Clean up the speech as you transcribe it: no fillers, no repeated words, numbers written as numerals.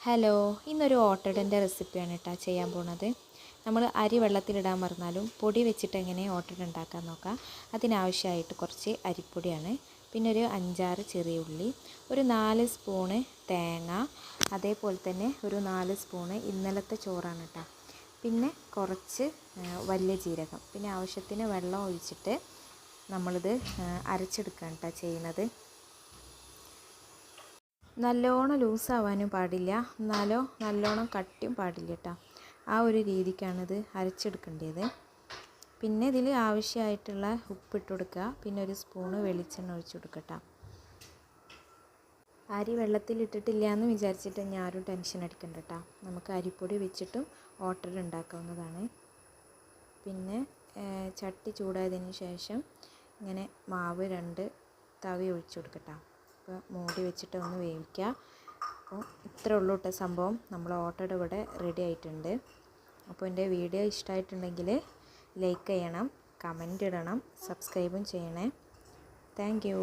Hello, ഇന്നൊരു ഓട്ടടൻ്റെ റെസിപ്പിയാണ് കേട്ടോ ചെയ്യാൻ പോണത്. നമ്മൾ അരി വെള്ളത്തിലിടാൻ മറന്നാലും പൊടി വെച്ചിട്ട് എങ്ങനെ ഓട്ടട ഉണ്ടാക്കാൻ നോക്കാം. അതിനാവശ്യമായിട്ട് കുറച്ച് അരിപ്പൊടിയാണ്, പിന്നെ ഒരു 5-6 ചെറിയ ഉള്ളി, ഒരു 4 സ്പൂണ് തേങ്ങ, അതേപോലെ തന്നെ ഒരു 4 സ്പൂണ് ഇന്നലത്തെ ചോറാണ് കേട്ടോ. പിന്നെ കുറച്ച് വലിയ ജീരകം, പിന്നെ ആവശ്യത്തിന് വെള്ളം ഒഴിച്ചിട്ട് നമ്മളിത് അരച്ചെടുക്കുകയാണ് കേട്ടോ ചെയ്യുന്നത്. നല്ലോണം ലൂസാവാനും പാടില്ല, എന്നാലോ നല്ലോണം കട്ടിയും പാടില്ല കേട്ടോ. ആ ഒരു രീതിക്കാണിത് അരച്ചെടുക്കേണ്ടത്. പിന്നെ ഇതിൽ ആവശ്യമായിട്ടുള്ള ഉപ്പിട്ട് കൊടുക്കുക, പിന്നെ ഒരു സ്പൂണ് വെളിച്ചെണ്ണ ഒഴിച്ച് കൊടുക്കട്ടോ. അരി വെള്ളത്തിലിട്ടിട്ടില്ല എന്ന് വിചാരിച്ചിട്ട് ഞാൻ ആരും ടെൻഷൻ അടിക്കണ്ട കേട്ടോ. നമുക്ക് അരിപ്പൊടി വെച്ചിട്ടും ഓട്ടട ഉണ്ടാക്കാവുന്നതാണ്. പിന്നെ ചട്ടി ചൂടായതിന് ശേഷം ഇങ്ങനെ മാവ് 2 തവി ഒഴിച്ച് കൊടുക്കട്ടോ. അപ്പോൾ മൂടി വെച്ചിട്ട് ഒന്ന് വേവിക്കുക. അപ്പോൾ ഇത്രേ ഉള്ളൂ കേട്ടോ സംഭവം. നമ്മൾ ഓട്ടട ഇവിടെ റെഡി ആയിട്ടുണ്ട്. അപ്പോൾ എൻ്റെ വീഡിയോ ഇഷ്ടമായിട്ടുണ്ടെങ്കിൽ ലൈക്ക് ചെയ്യണം, കമൻ്റ് ഇടണം, സബ്സ്ക്രൈബും ചെയ്യണേ. Thank you.